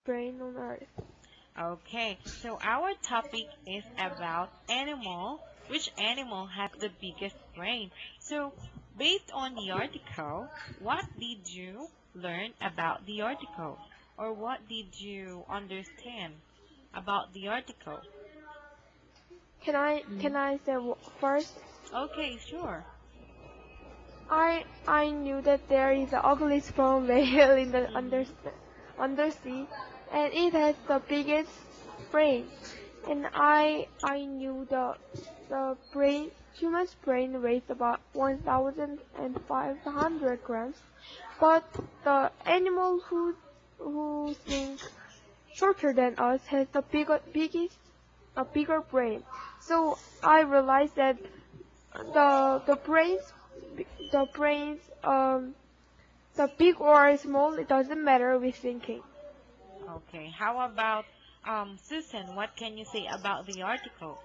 brain on Earth. Okay, so our topic is about animal. Which animal has the biggest brain? So, based on the article, what did you learn about the article? Or what did you understand about the article? Can I say first? Okay, sure. I knew that there is an ugly sperm whale in the Mm-hmm. undersea, and it has the biggest brain. And I knew the brain human's brain weighs about 1,500 grams, but the animal who think shorter than us has the bigger brain. So I realized that the the brains the big or small, it doesn't matter with thinking. Okay, how about Susan? What can you say about the article?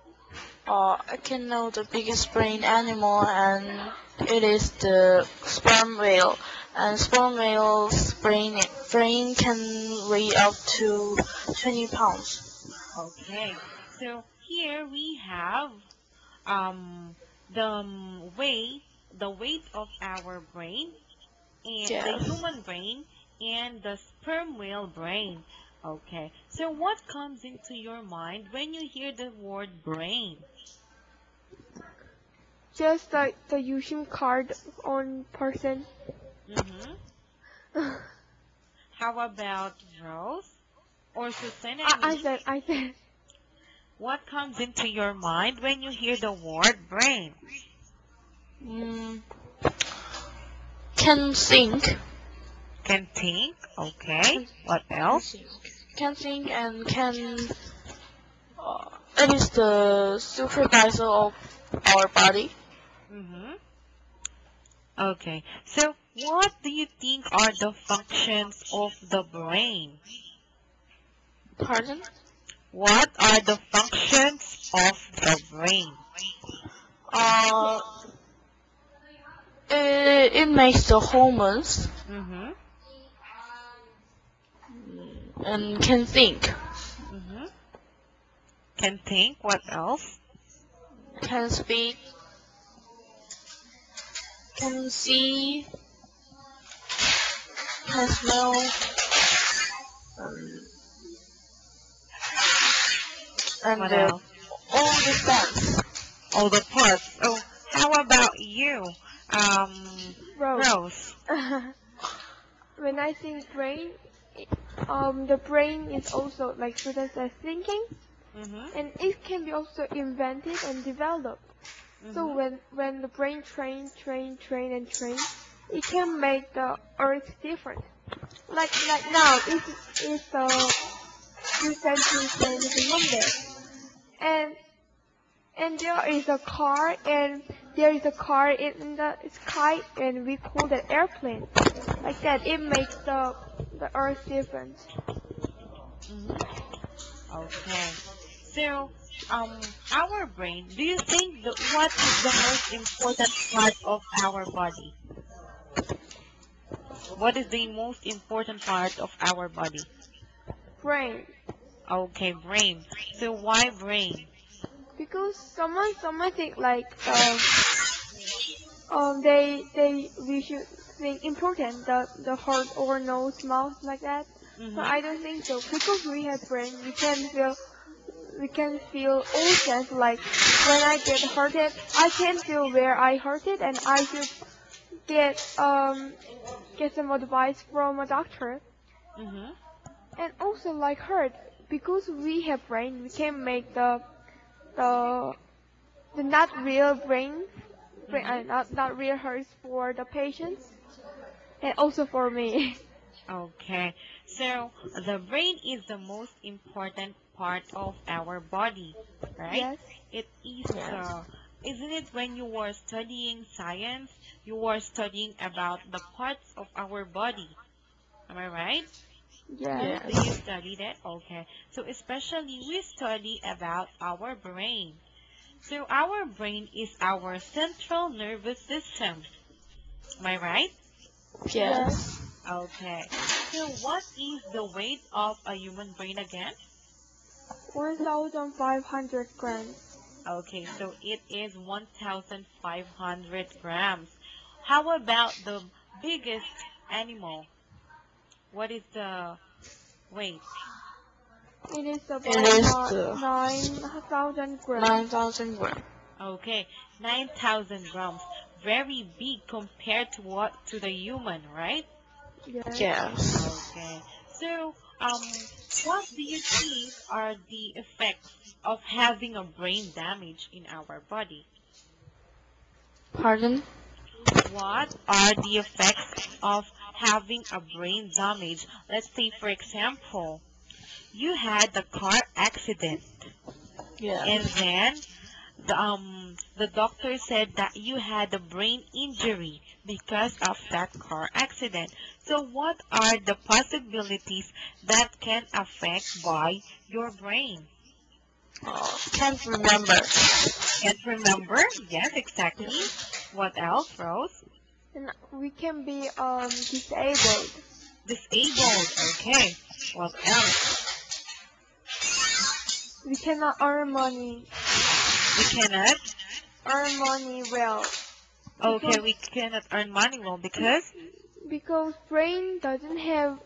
I can know the biggest brain animal, and it is the sperm whale. And sperm whale's brain can weigh up to 20 pounds. Okay, so here we have um, the weight of our brain, and the Yes. human brain, and the sperm whale brain. Okay, so what comes into your mind when you hear the word brain? Just like the using card on person. Mm-hmm. I, How about Rose or Susan? I said, What comes into your mind when you hear the word brain? Mm, can think. Can think. Okay. Can, What can else? think. Can think and can. It is the supervisor of our body. Mm-hmm. Okay. So, what do you think are the functions of the brain? Pardon? What are the functions of the brain? Uh, it makes the hormones Mm-hmm. and can think, Mm-hmm. Can think. What else? can speak, can see, can smell, um, and What else? all the sense. All the parts. Oh, how about you, Rose. Rose? When I think brain, the brain is also like students are thinking, Mm-hmm. and it can be also invented and developed. So Mm-hmm. when the brain train and train, it can make the earth different. Like now, it's a few centuries later than Monday, and and there is a car in the sky, and we call that airplane. Like that, it makes the earth different. Mm-hmm. Okay. So, our brain, do you think what is the most important part of our body? What is the most important part of our body? Brain. Okay, brain. So why brain? Because someone think like they we should think important the heart or nose mouth like that. But Mm-hmm. I don't think so, because we have brain, we can feel all sense. Like when I get hurted, I can feel where I hurted, and I should get some advice from a doctor. Mm-hmm. And also like hurt, because we have brain, we can make the the not real Mm-hmm. not real hurts for the patients, and also for me. Okay. So the brain is the most important part of our body, right? Yes, It is, Yes. isn't it when you were studying science, you were studying about the parts of our body. Am I right? yes, Do you Yes. study that? Okay. So especially we study about our brain. So our brain is our central nervous system. Am I right? yes. Yes. Okay. So what is the weight of a human brain again? 1,500 grams. Okay, so it is 1,500 grams. How about the biggest animal? What is the weight? It is It is the about 9,000 grams. 9,000 grams. Okay, 9,000 grams. Very big compared to what to the human, right? Yes. Yes. Okay. So, what do you think are the effects of having a brain damage in our body? Pardon? What are the effects of having a brain damage? Let's say, for example, you had a car accident, Yeah. and then the doctor said that you had a brain injury because of that car accident. So what are the possibilities that can affect by your brain? Can't remember. Can't remember? Yes, exactly. What else, Rose? And we can be disabled. Disabled. Okay. What else? We cannot earn money. We cannot. Earn money well. Okay, we cannot earn money well Because brain doesn't have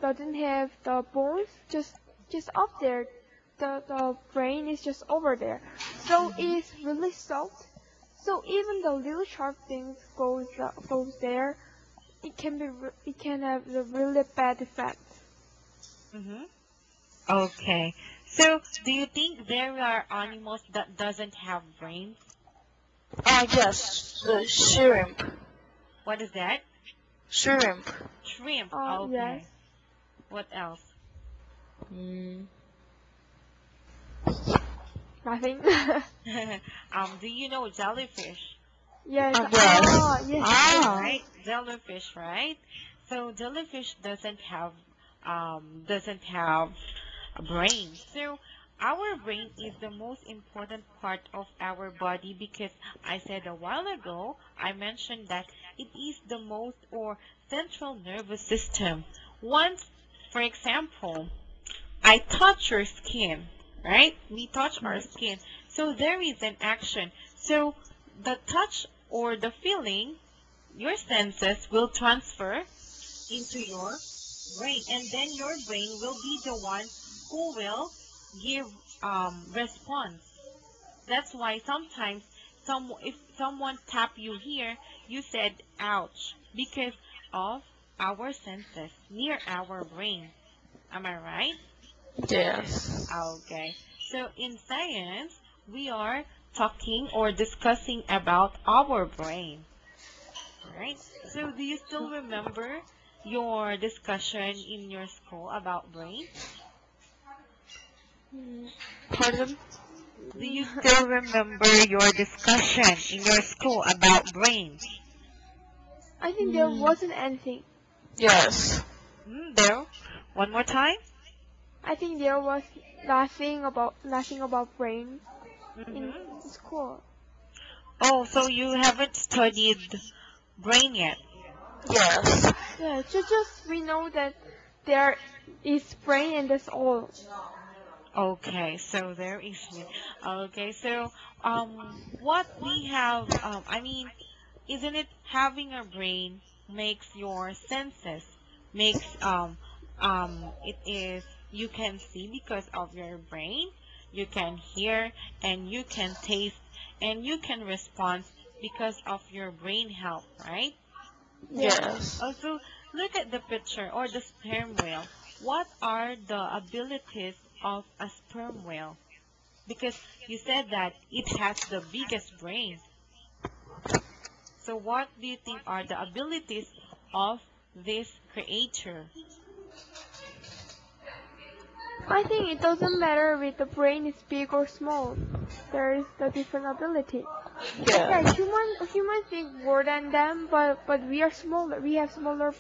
the bones just up there. The brain is just over there. So it's really soft. So even the little sharp things goes there, it can have a really bad effect. Mm-hmm. Okay. So, do you think there are animals that doesn't have brains? Yes, the shrimp. What is that? Shrimp. Shrimp. Okay. Yes. What else? Mm. Nothing. Do you know jellyfish? Yes. Yes. Yes. Right? Jellyfish, right? So jellyfish doesn't have a brain. So our brain is the most important part of our body because I said a while ago, I mentioned that it is the most or central nervous system. Once, for example, I touch your skin, right? We touch our skin. So there is an action. So the touch or the feeling, your senses will transfer into your brain. And then your brain will be the one who will give response. That's why sometimes if someone tap you here, you said ouch because of our senses near our brain. Am I right? Yes. Okay. So in science, we are talking or discussing about our brain. Right? So do you still remember your discussion in your school about brain? Pardon? Do you still remember your discussion in your school about brain? I think there wasn't anything. Yes. There. One more time. I think there was nothing about brain in Mm-hmm. school. Oh, so you haven't studied brain yet? Yes. Yeah, just we know that there is brain and that's all. Okay, so there is. Okay, so what we have, I mean, isn't it having a brain makes your senses makes it is you can see because of your brain, you can hear and you can taste and you can respond because of your brain health, right? Yes. Also, look at the picture or the sperm whale. What are the abilities of a sperm whale? Because you said that it has the biggest brain. So what do you think are the abilities of this creature? I think it doesn't matter if the brain is big or small. There is the different ability. Yeah. Yeah, humans think more than them, but we are smaller. We have smaller